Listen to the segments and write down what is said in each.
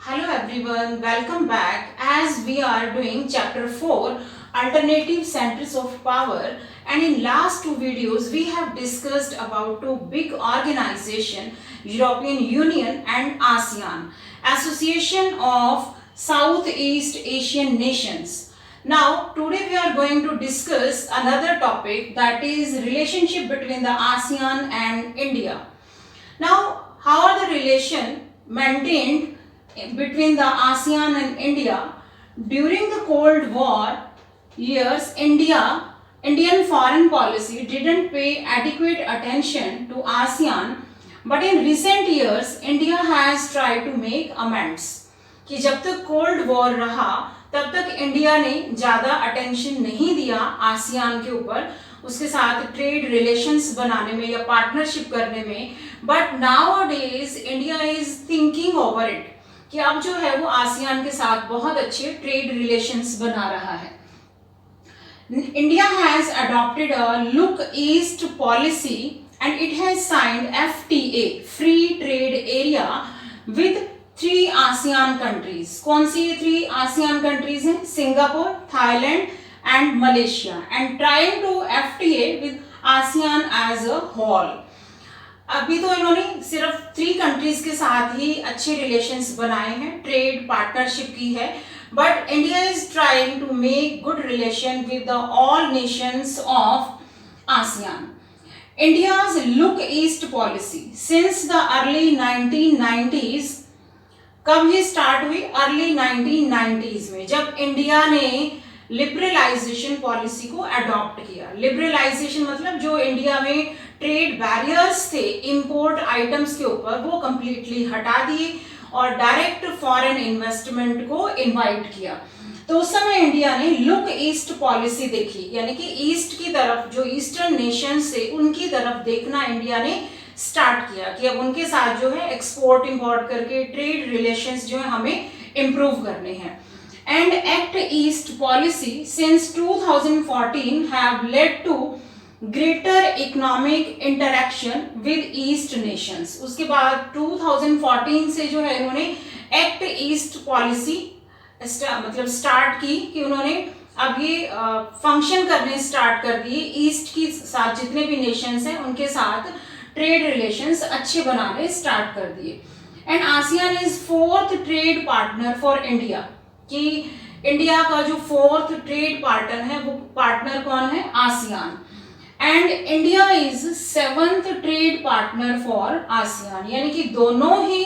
Hello everyone, welcome back as we are doing chapter 4 alternative centers of power, and in last two videos we have discussed about two big organization, European Union and ASEAN, Association of Southeast Asian Nations. Now today we are going to discuss another topic, that is relationship between the ASEAN and India. Now, how are the relation maintained between the ASEAN and India? During the Cold War years, Indian foreign policy didn't pay adequate attention to ASEAN, but in recent years, India has tried to make amends. कि जब तक cold war रहा तब तक India ने ज़्यादा attention नहीं दिया आसियान के ऊपर, उसके साथ ट्रेड रिलेशंस बनाने में या पार्टनरशिप करने में. But now days India is thinking over it कि अब जो है वो आसियान के साथ बहुत अच्छे ट्रेड रिलेशंस बना रहा है. India has adopted a look east policy and it has signed FTA free trade area with 3 ASEAN countries. कौन सी ये 3 आसियान कंट्रीज हैं? Singapore, Thailand and Malaysia, and trying to FTA with ASEAN as a whole. अभी तो इन्होंने सिर्फ 3 countries के साथ ही अच्छे रिलेशंस बनाए हैं, ट्रेड पार्टनरशिप की है, but India is trying to make good relation with the all nations of ASEAN. India's look east policy since the early 1990s. कब ये स्टार्ट हुई? अर्ली 1990s में, जब इंडिया ने लिबरलाइजेशन पॉलिसी को अडॉप्ट किया. लिबरलाइजेशन मतलब जो इंडिया में ट्रेड बैरियर्स थे इंपोर्ट आइटम्स के ऊपर, वो कंप्लीटली हटा दिए और डायरेक्ट फॉरेन इन्वेस्टमेंट को इनवाइट किया. तो उस समय इंडिया ने लुक ईस्ट पॉलिसी देखी, यानी कि ईस्ट की तरफ, जो ईस्टर्न नेशंस से उनकी तरफ देखना इंडिया ने स्टार्ट किया कि अब उनके साथ जो है एक्सपोर्ट इंपोर्ट करके ट्रेड रिलेशंस जो है हमें इम्प्रूव करने हैं. And act east policy since 2014 have led to greater economic interaction with east nations. उसके बाद 2014 से जो है इन्होंने एक्ट ईस्ट पॉलिसी मतलब स्टार्ट की कि उन्होंने अब ये फंक्शन करने स्टार्ट कर दिए. ईस्ट के साथ जितने भी नेशंस हैं उनके साथ ट्रेड रिलेशंस अच्छे बनाने स्टार्ट कर दिए. And ASEAN is 4th trade partner for India, कि इंडिया का जो 4th ट्रेड पार्टनर है वो पार्टनर कौन है? ASEAN. And India is 7th trade partner for ASEAN, यानी कि दोनों ही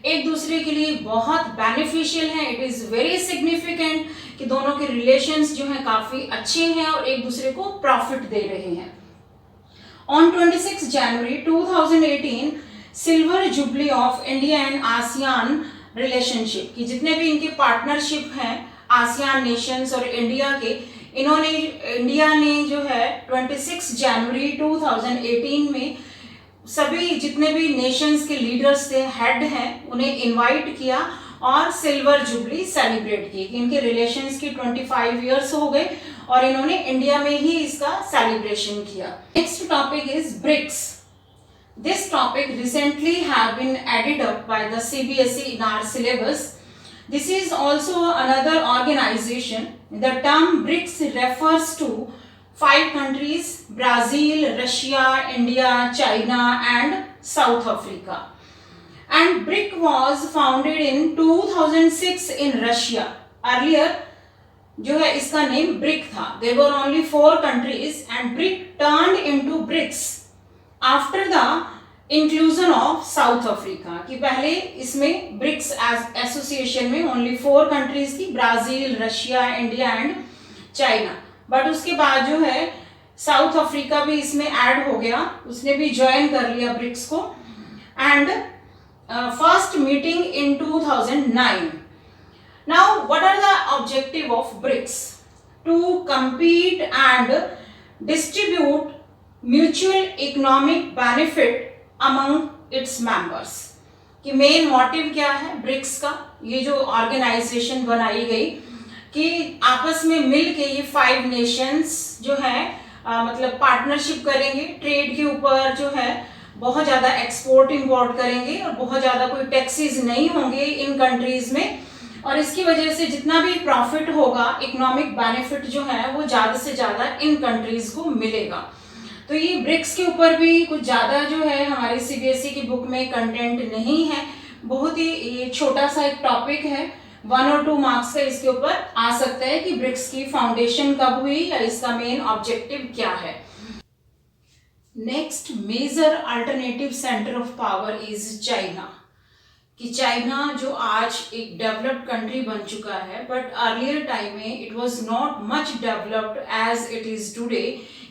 एक दूसरे के लिए बहुत बेनिफिशियल हैं. इट इज वेरी सिग्निफिकेंट कि दोनों के रिलेशंस जो हैं काफी अच्छे हैं और एक दूसरे को प्रॉफिट दे रहे हैं. On 26 January 2018, silver jubilee of India and ASEAN relationship, कि जितने भी इनके पार्टनरशिप हैं आसियान नेशंस और इंडिया के, इंडिया ने जो है 26 जनवरी 2018 में सभी जितने भी नेशंस के लीडर्स थे, हेड हैं, उन्हें इनवाइट किया और सिल्वर जुबली सेलिब्रेट की कि इनके रिलेशंस की 25 इयर्स हो गए और इन्होंने इंडिया में ही इसका सेलिब्रेशन किया. Next topic is BRICS. This topic recently have been added up by the CBSE in our syllabus. This is also another organization. The term BRICS refers to 5 countries: Brazil, Russia, India, China and South Africa. And BRIC was founded in 2006 in Russia. Earlier जो है इसका name brick था. There were only 4 countries and BRIC turned into BRICS after the inclusion of South Africa. कि पहले इसमें BRICS association में only 4 countries थी, Brazil, Russia, India and China. But उसके बाद जो है साउथ अफ्रीका भी इसमें ऐड हो गया, उसने भी ज्वाइन कर लिया ब्रिक्स को. And first meeting in 2009. Now, what are the objective of BRICS? To compete and distribute mutual economic benefit among its members. कि मेन मोटिव क्या है ब्रिक्स का? ये जो ऑर्गेनाइजेशन बनाई गई कि आपस में मिल के ये 5 नेशंस जो है मतलब पार्टनरशिप करेंगे ट्रेड के ऊपर, जो है बहुत ज़्यादा एक्सपोर्ट इंपोर्ट करेंगे और बहुत ज़्यादा कोई टैक्सेस नहीं होंगे इन कंट्रीज में, और इसकी वजह से जितना भी प्रॉफिट होगा, इकोनॉमिक बेनिफिट जो है वो ज़्यादा से ज़्यादा इन कंट्रीज को मिलेगा। तो ये ब्रिक्स के ऊपर भी कुछ ज़्यादा जो है हमारी सीबीएसई की बुक में कंटेंट नहीं है, बहुत ही ये छोटा सा एक टॉपिक है, 1 और 2 मार्क्स का इसके ऊपर आ सकता है कि ब्रिक्स की फाउंडेशन कब हुई या इसका मेन ऑब्जेक्टिव क्या है। Next major alternative centre of power is China, कि चाइना जो आज एक डेवलप्ड कंट्री बन चुका है, बट अर्लियर टाइम में it was not much developed as it is today,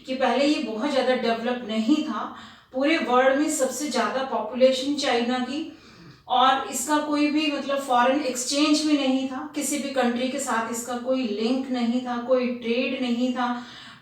कि पहले ये बहुत ज़्यादा डेवलप नहीं था। पूरे वर्ल्ड में सबसे ज़्यादा पॉपुलेशन चाइना की, और इसका कोई भी मतलब फॉरेन एक्सचेंज भी नहीं था, किसी भी कंट्री के साथ इसका कोई लिंक नहीं था, कोई ट्रेड नहीं था।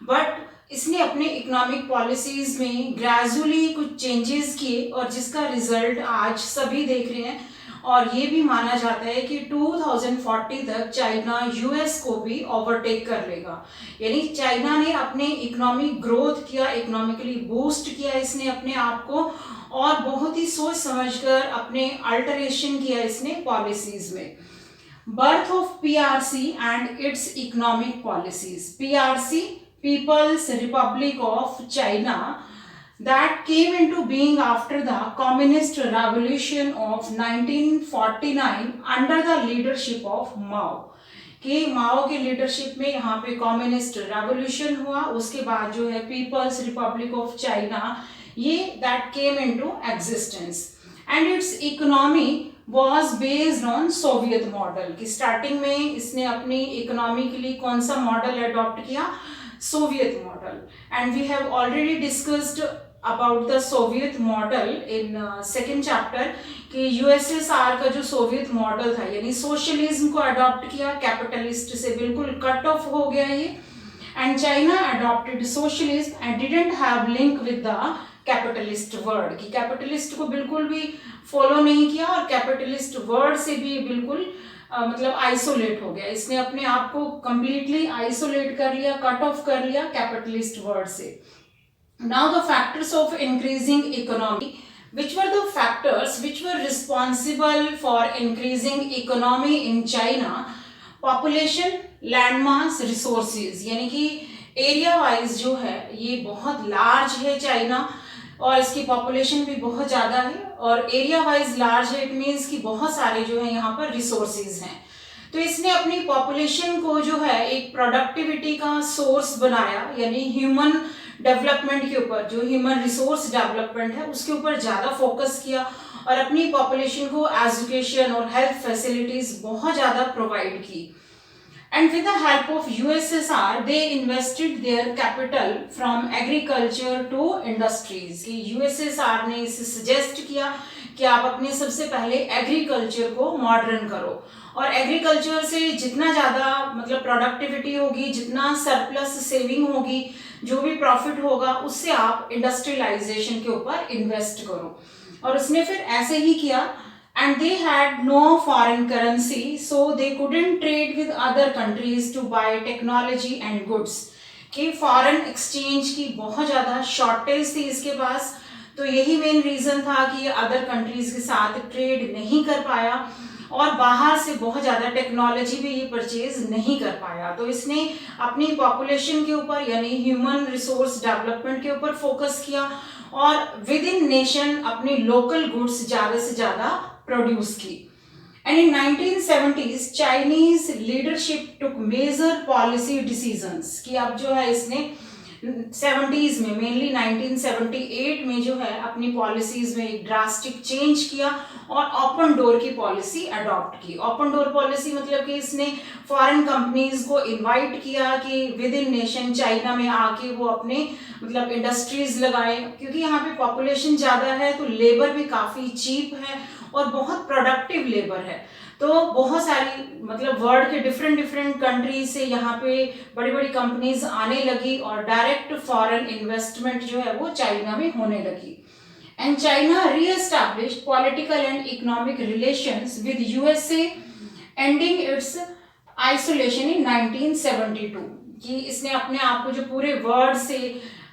बट इसने अपने इकोनॉमिक पॉलिसीज में ग्रेजुअली कुछ चेंजेस किए, और जिसका रिजल्ट आज सभी देख रहे हैं। और ये भी माना जाता है कि 2040 तक चाइना यूएस को भी ओवरटेक कर लेगा। यानी चाइना ने अपने इकोनॉमिक ग्रोथ किया, इकोनॉमिकली बूस्ट किया इसने अपने आप को, और बहुत ही सोच समझकर अपने अल्टरेशन किया इसने पॉलिसीज में। Birth of PRC and its economic policies. PRC, People's Republic of China, that came into being after the communist revolution of 1949 under the leadership of Mao। कि माओ के लीडरशिप में यहाँ पे कम्युनिस्ट रेवोल्यूशन हुआ, उसके बाद जो है पीपल्स रिपब्लिक ऑफ चाइना, ये that came into existence, and its economy was based on Soviet model. की स्टार्टिंग में इसने अपनी इकोनॉमी के लिए कौन सा मॉडल अडॉप्ट किया? Soviet model. And we have already discussed about the Soviet model in second chapter, कि यूएसएसआर का जो सोवियत मॉडल था, यानी सोशलिज्म को अडॉप्ट किया, कैपिटलिस्ट से बिल्कुल कट ऑफ हो गया ये, and China adopted socialism and didn't have link with the capitalist word, कि कैपिटलिस्ट को बिल्कुल भी फॉलो नहीं किया और कैपिटलिस्ट वर्ड से भी बिल्कुल मतलब आइसोलेट हो गया। इसने अपने आप को कंप्लीटली आइसोलेट कर लिया, कट ऑफ कर लिया कैपिटलिस्ट वर्ड से। Now the factors of increasing economy, which were the factors which were responsible for increasing economy in China? Population, landmass, resources, यानी कि एरिया वाइज जो है ये बहुत लार्ज है चाइना, और इसकी पॉपुलेशन भी बहुत ज़्यादा है, और एरिया वाइज लार्ज है, इट मीन्स कि बहुत सारे जो है यहाँ पर रिसोर्सेज हैं। तो इसने अपनी पॉपुलेशन को जो है एक प्रोडक्टिविटी का सोर्स बनाया, यानी ह्यूमन डेवलपमेंट के ऊपर, जो ह्यूमन रिसोर्स डेवलपमेंट है उसके ऊपर ज़्यादा फोकस किया, और अपनी पॉपुलेशन को एजुकेशन और हेल्थ फैसिलिटीज बहुत ज़्यादा प्रोवाइड की। And with the help of USSR they invested their capital from agriculture to industries. कि यूएसएसआर ने इसे सजेस्ट किया कि आप अपने सबसे पहले एग्रीकल्चर को मॉडर्न करो, और एग्रीकल्चर से जितना ज़्यादा मतलब प्रोडक्टिविटी होगी, जितना सरप्लस सेविंग होगी, जो भी प्रॉफिट होगा, उससे आप इंडस्ट्रियलाइजेशन के ऊपर इन्वेस्ट करो। और उसने फिर ऐसे ही किया। And they had no foreign currency, so they couldn't trade with other countries to buy technology and goods. कि फॉरेन एक्सचेंज की बहुत ज़्यादा शॉर्टेज थी इसके पास, तो यही मेन रीज़न था कि ये अदर कंट्रीज के साथ ट्रेड नहीं कर पाया, और बाहर से बहुत ज़्यादा टेक्नोलॉजी भी ये परचेज नहीं कर पाया। तो इसने अपनी पॉपुलेशन के ऊपर, यानी ह्यूमन रिसोर्स डेवलपमेंट के ऊपर फोकस किया, और विद इन नेशन अपनी लोकल गुड्स ज़्यादा से ज़्यादा प्रोड्यूस की। And in 1970s Chinese leadership took major policy decisions, कि अब जो है इसने 70s में, मेनली 1978 में जो है अपनी पॉलिसीज में एक ड्रास्टिक चेंज किया, और ओपन डोर की पॉलिसी अडॉप्ट की। ओपन डोर पॉलिसी मतलब कि इसने फॉरेन कंपनीज को इनवाइट किया कि विद इन नेशन चाइना में आके वो अपने मतलब इंडस्ट्रीज लगाएं, क्योंकि यहाँ पे पॉपुलेशन ज़्यादा है तो लेबर भी काफ़ी चीप है और बहुत प्रोडक्टिव लेबर है। तो बहुत सारी मतलब वर्ल्ड के डिफरेंट कंट्रीज से यहाँ पे बड़ी बड़ी कंपनीज आने लगी, और डायरेक्ट फॉरेन इन्वेस्टमेंट जो है वो चाइना में होने लगी। And China reestablished political and economic relations with USA, ending its isolation in 1972। कि इसने अपने आप को जो पूरे वर्ल्ड से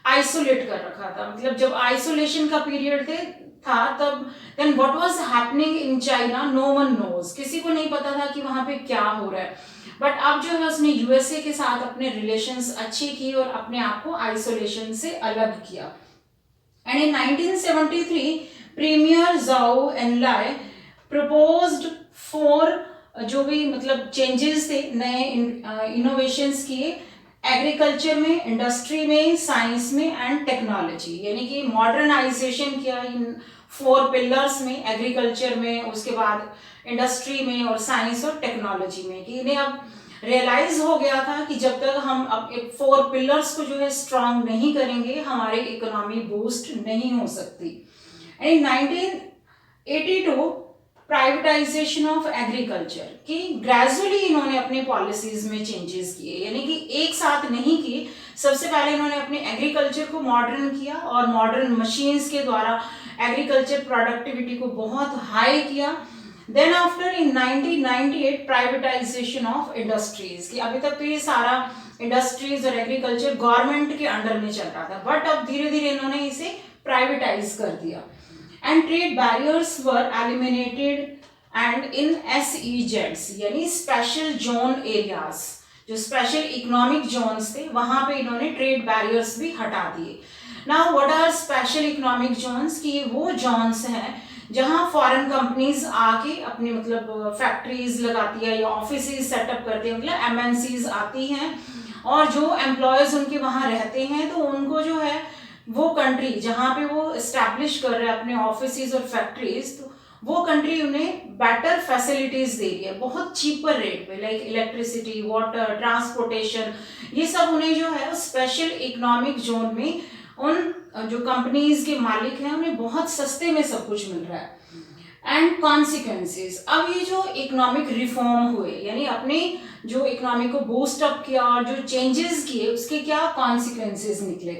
आइसोलेट कर रखा था। मतलब जब आइसोलेशन का पीरियड था तब then what was happening in China no one knows, किसी को नहीं पता था कि वहां पे क्या हो रहा है। बट अब जो है उसने यूएसए के साथ अपने रिलेशंस अच्छे किए और अपने आप को आइसोलेशन से अलग किया। एंड इन 1973 प्रीमियर जाओ एनलाई प्रपोज्ड फॉर जो भी मतलब चेंजेस थे, नए इनोवेशंस किए एग्रीकल्चर में, इंडस्ट्री में, साइंस में एंड टेक्नोलॉजी, यानी कि मॉडर्नाइजेशन किया इन 4 पिलर्स में, एग्रीकल्चर में, उसके बाद इंडस्ट्री में और साइंस और टेक्नोलॉजी में। कि इन्हें अब रियलाइज हो गया था कि जब तक हम अब 4 पिलर्स को जो है स्ट्रांग नहीं करेंगे हमारी इकोनॉमी बूस्ट नहीं हो सकती। एंड 1982 प्राइवेटाइजेशन ऑफ एग्रीकल्चर, कि ग्रेजुअली इन्होंने अपने पॉलिसीज में चेंजेस किए, यानी कि एक साथ नहीं किए। सबसे पहले इन्होंने अपने एग्रीकल्चर को मॉडर्न किया और मॉडर्न मशीन्स के द्वारा एग्रीकल्चर प्रोडक्टिविटी को बहुत हाई किया। Then after in 1998 privatisation of industries, कि अभी तक तो ये सारा इंडस्ट्रीज और एग्रीकल्चर गवर्नमेंट के अंडर में चल रहा था, बट अब धीरे धीरे इन्होंने इसे प्राइवेटाइज कर दिया। And trade barriers were eliminated and in SEZs यानी स्पेशल जोन एरियाज, जो स्पेशल इकोनॉमिक जोन्स थे वहां पे इन्होंने ट्रेड बैरियर्स भी हटा दिए। Now what are special economic zones, कि वो जोन्स हैं जहां फॉरेन कंपनीज आके अपनी मतलब फैक्ट्रीज लगाती है या ऑफिस सेटअप करती है, मतलब MNCs आती हैं और जो एम्प्लॉयज उनके वहां रहते हैं तो उनको जो है वो कंट्री जहां पे वो एस्टैब्लिश कर रहे हैं अपने ऑफिस और फैक्ट्रीज, तो वो कंट्री उन्हें बेटर फैसिलिटीज दे रही है बहुत चीपर रेट पे, लाइक इलेक्ट्रिसिटी, वाटर, ट्रांसपोर्टेशन, ये सब उन्हें जो है स्पेशल इकोनॉमिक जोन में उन जो कंपनीज के मालिक हैं उन्हें बहुत सस्ते में सब कुछ मिल रहा है। एंड कॉन्सिक्वेंसेस, अब ये जो इकोनॉमिक रिफॉर्म हुए यानी अपने जो इकोनॉमी को बूस्ट अप किया और जो चेंजेस किए उसके क्या कॉन्सिक्वेंसेस निकले।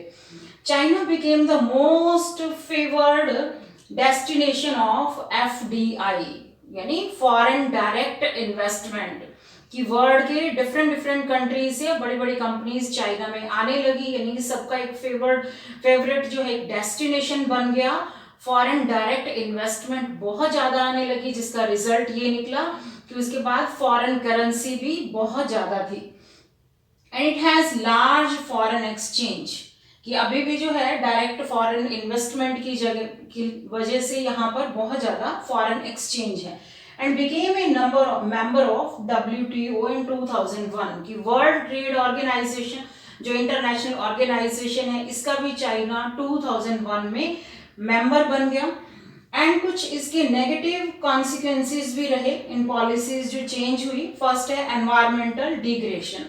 China became the most favoured destination of FDI यानी फॉरेन डायरेक्ट इन्वेस्टमेंट, कि वर्ल्ड के डिफरेंट कंट्रीज से बड़ी बड़ी कंपनीज चाइना में आने लगी, यानी कि सबका एक फेवरेट जो है एक डेस्टिनेशन बन गया। फॉरेन डायरेक्ट इन्वेस्टमेंट बहुत ज्यादा आने लगी, जिसका रिजल्ट ये निकला कि उसके बाद फॉरेन करेंसी भी बहुत ज्यादा थी। And it has large foreign exchange, कि अभी भी जो है डायरेक्ट फॉरेन इन्वेस्टमेंट की जगह की वजह से यहाँ पर बहुत ज्यादा फॉरेन एक्सचेंज है। And became a member of WTO इन 2001, की वर्ल्ड ट्रेड ऑर्गेनाइजेशन जो इंटरनेशनल ऑर्गेनाइजेशन है इसका भी चाइना 2001 में मेंबर बन गया। एंड कुछ इसके नेगेटिव कॉन्सिक्वेंसेस भी रहे इन पॉलिसीज जो चेंज हुई। फर्स्ट है एनवायरमेंटल डिग्रेडेशन,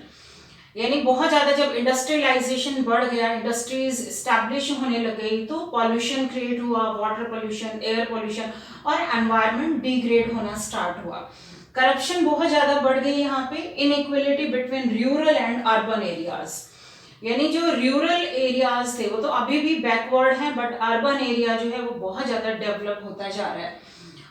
यानी बहुत ज्यादा जब इंडस्ट्रियलाइजेशन बढ़ गया, इंडस्ट्रीज एस्टैब्लिश होने लग गई तो पॉल्यूशन क्रिएट हुआ, वाटर पॉल्यूशन, एयर पॉल्यूशन और एनवायरनमेंट डिग्रेड होना स्टार्ट हुआ। करप्शन बहुत ज्यादा बढ़ गई यहाँ पे। Inequality between rural and urban areas, यानी जो रूरल एरियाज थे वो तो अभी भी बैकवर्ड हैं, बट अर्बन एरिया जो है वो बहुत ज्यादा डेवलप होता जा रहा है।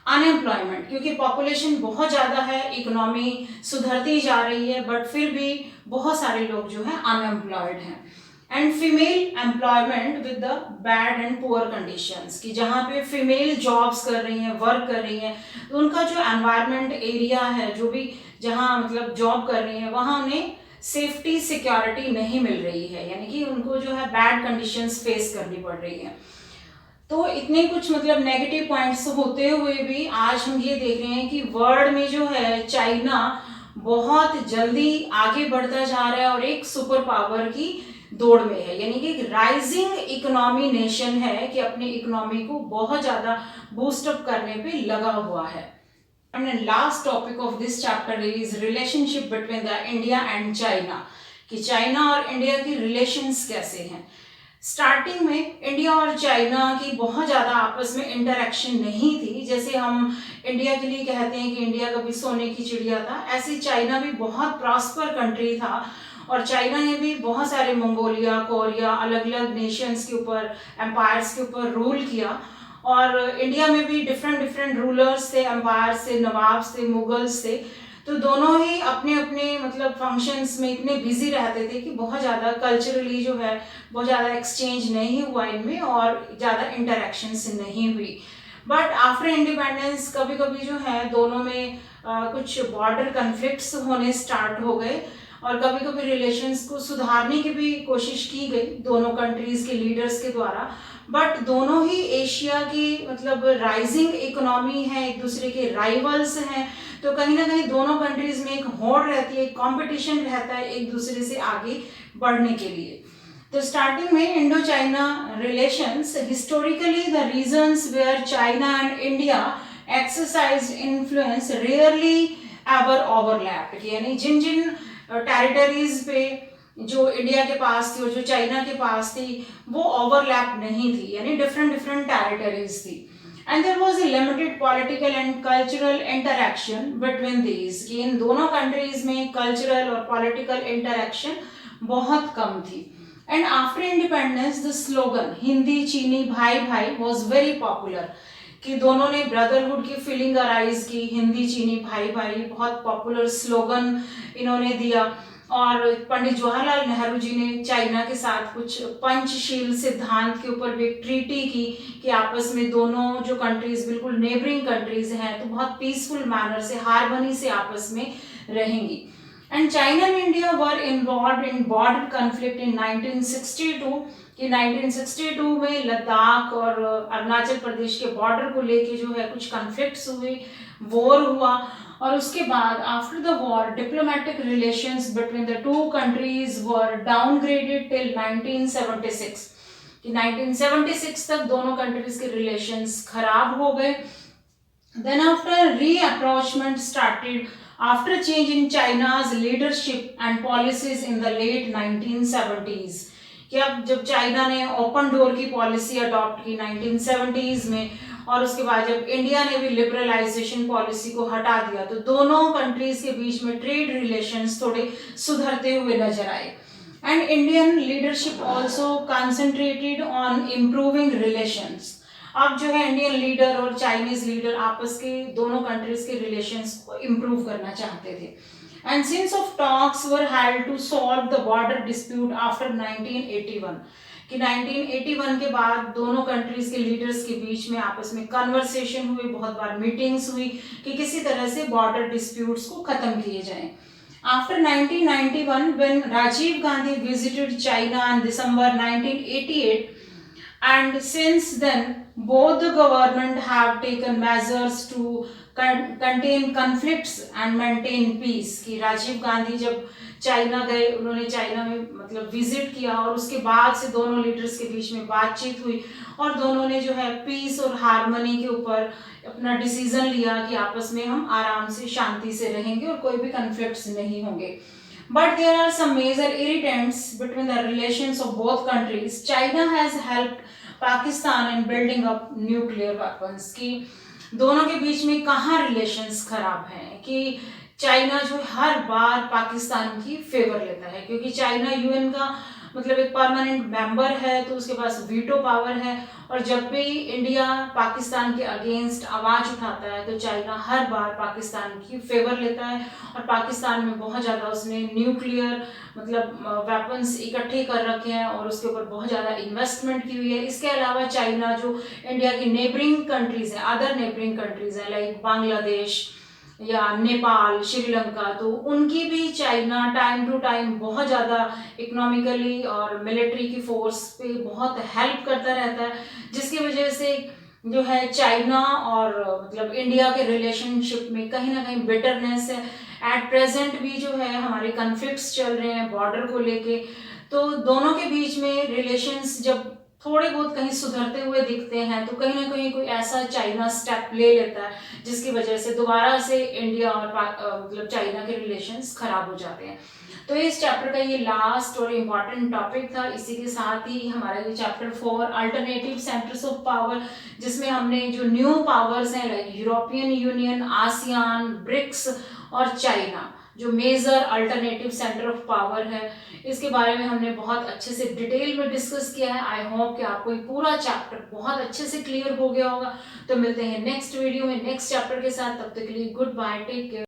अनएम्प्लॉयमेंट, क्योंकि पॉपुलेशन बहुत ज़्यादा है, इकोनॉमी सुधरती जा रही है, बट फिर भी बहुत सारे लोग जो हैं अनएम्प्लॉयड हैं। And female employment with the bad and poor conditions, कि जहाँ पे फीमेल जॉब्स कर रही हैं, वर्क कर रही हैं, तो उनका जो एनवायरनमेंट एरिया है, जो भी जहाँ मतलब जॉब कर रही हैं वहाँ उन्हें सेफ्टी सिक्योरिटी नहीं मिल रही है, यानी कि उनको जो है बैड कंडीशंस फेस करनी पड़ रही है। तो इतने कुछ मतलब नेगेटिव पॉइंट्स होते हुए भी आज हम ये देख रहे हैं कि वर्ल्ड में जो है चाइना बहुत जल्दी आगे बढ़ता जा रहा है और एक सुपर पावर की दौड़ में है, यानी कि राइजिंग इकोनॉमी नेशन है कि अपनी इकोनॉमी को बहुत ज्यादा बूस्ट अप करने पे लगा हुआ है। And last topic of this chapter is relationship between the India and China, कि चाइना और इंडिया की रिलेशंस कैसे हैं। स्टार्टिंग में इंडिया और चाइना की बहुत ज़्यादा आपस में इंटरेक्शन नहीं थी। जैसे हम इंडिया के लिए कहते हैं कि इंडिया कभी सोने की चिड़िया था, ऐसे चाइना भी बहुत प्रॉस्पर कंट्री था और चाइना ने भी बहुत सारे मंगोलिया, कोरिया, अलग अलग नेशंस के ऊपर, एम्पायर्स के ऊपर रूल किया। और इंडिया में भी डिफरेंट रूलर्स थे, एम्पायर्स थे, नवाब्स थे, मुगल्स थे। तो दोनों ही अपने अपने मतलब फंक्शंस में इतने बिजी रहते थे कि बहुत ज़्यादा कल्चरली जो है बहुत ज़्यादा एक्सचेंज नहीं हुआ इनमें और ज़्यादा इंटरेक्शंस नहीं हुई। बट आफ्टर इंडिपेंडेंस कभी कभी जो है दोनों में कुछ बॉर्डर कन्फ्लिक्ट्स होने स्टार्ट हो गए और कभी कभी रिलेशंस को सुधारने की भी कोशिश की गई दोनों कंट्रीज के लीडर्स के द्वारा। बट दोनों ही एशिया की मतलब राइजिंग इकोनॉमी है, एक दूसरे के राइवल्स हैं, तो कहीं ना कहीं दोनों कंट्रीज में एक होड़ रहती है, एक कंपटीशन रहता है एक दूसरे से आगे बढ़ने के लिए। तो स्टार्टिंग में Indo China relations historically the regions where China and India exercise influence rarely ever overlap, यानी जिन जिन टेरिटरीज पे जो इंडिया के पास थी और जो चाइना के पास थी वो ओवरलैप नहीं थी, यानी डिफरेंट डिफरेंट टेरिटरीज थी। And there was a limited political and cultural interaction between these, कि इन दोनों कंट्रीज में कल्चरल और पॉलिटिकल इंटरेक्शन बहुत कम थी। And after independence the slogan Hindi चीनी भाई भाई वॉज वेरी पॉपुलर, कि दोनों ने ब्रदरहुड की फीलिंग अराइज की, हिंदी चीनी भाई भाई बहुत पॉपुलर स्लोगन इन्होंने दिया। और पंडित जवाहरलाल नेहरू जी ने चाइना के साथ कुछ पंचशील सिद्धांत के ऊपर भी एक ट्रीटी की कि आपस में दोनों जो कंट्रीज बिल्कुल नेबरिंग कंट्रीज हैं तो बहुत पीसफुल मैनर से हार्मनी से आपस में रहेंगी। And China and India were involve in border conflict in 1962, कि 1962 में लद्दाख और अरुणाचल प्रदेश के बॉर्डर को लेके जो है कुछ कन्फ्लिक्ट्स हुए, वॉर हुआ। और उसके बाद after the war diplomatic relations between the two countries were downgraded till 1976, कि 1976 तक दोनों कंट्रीज के रिलेशंस खराब हो गए। Then after reapproachment started after change in China's leadership and policies in the late 1970s, कि अब जब चाइना ने ओपन डोर की पॉलिसी अडॉप्ट की 1970s में और उसके बाद जब इंडिया ने भी लिबरलाइजेशन पॉलिसी को हटा दिया तो दोनों कंट्रीज के बीच में ट्रेड रिलेशंस थोड़े सुधरते हुए नजर आए। And Indian leadership also concentrated on improving relations. अब जो है इंडियन लीडर और चाइनीज लीडर आपस के दोनों कंट्रीज के रिलेशंस को इम्प्रूव करना चाहते थे। And since of talks were held to solve the border dispute after 1981, कि 1981 के बाद दोनों कंट्रीज के लीडर्स के बीच में आपस में कन्वर्सेशन हुई, बहुत बार मीटिंग्स हुई कि किसी तरह से बॉर्डर डिस्प्यूट्स को खत्म किए जाएं। After 1991, when Rajiv Gandhi visited China in December 1988, and since then both the government have taken measures to contain conflicts and maintain peace, कि राजीव गांधी जब चाइना गए उन्होंने चाइना में मतलब विजिट किया और उसके बाद से दोनों लीडर्स के बीच में बातचीत हुई और दोनों ने जो है पीस और हार्मनी के ऊपर अपना डिसीजन लिया कि आपस में हम आराम से शांति से रहेंगे और कोई भी कन्फ्लिक्ट्स नहीं होंगे। But there are some major irritants between the relations of both countries. China has helped Pakistan in building up nuclear weapons, कि दोनों के बीच में कहाँ रिलेशंस खराब हैं, कि चाइना जो हर बार पाकिस्तान की फेवर लेता है क्योंकि चाइना यूएन का मतलब एक परमानेंट मेंबर है तो उसके पास वीटो पावर है, और जब भी इंडिया पाकिस्तान के अगेंस्ट आवाज उठाता है तो चाइना हर बार पाकिस्तान की फेवर लेता है और पाकिस्तान में बहुत ज़्यादा उसने न्यूक्लियर मतलब वेपन्स इकट्ठे कर रखे हैं और उसके ऊपर बहुत ज़्यादा इन्वेस्टमेंट की हुई है। इसके अलावा चाइना जो इंडिया की नेबरिंग कंट्रीज हैं, अदर नेबरिंग कंट्रीज हैं लाइक बांग्लादेश या नेपाल, श्रीलंका, तो उनकी भी चाइना टाइम टू टाइम बहुत ज़्यादा इकोनॉमिकली और मिलिट्री की फोर्स पे बहुत हेल्प करता रहता है, जिसकी वजह से जो है चाइना और मतलब इंडिया के रिलेशनशिप में कहीं ना कहीं बिटरनेस है। एट प्रेजेंट भी जो है हमारे कन्फ्लिक्ट्स चल रहे हैं बॉर्डर को लेके, तो दोनों के बीच में रिलेशंस जब थोड़े बहुत कहीं सुधरते हुए दिखते हैं तो कहीं ना कहीं कोई ऐसा चाइना स्टेप ले लेता है जिसकी वजह से दोबारा से इंडिया और मतलब चाइना के रिलेशंस खराब हो जाते हैं। तो इस चैप्टर का ये लास्ट और इम्पॉर्टेंट टॉपिक था। इसी के साथ ही हमारा ये chapter 4 alternative centres of power, जिसमें हमने जो न्यू पावर्स हैं like European Union, ASEAN, BRICS और चाइना जो major alternative centre of power है, इसके बारे में हमने बहुत अच्छे से डिटेल में डिस्कस किया है। आई होप कि आपको ये पूरा चैप्टर बहुत अच्छे से क्लियर हो गया होगा। तो मिलते हैं नेक्स्ट वीडियो में नेक्स्ट चैप्टर के साथ, तब तक के लिए गुड बाय, टेक केयर।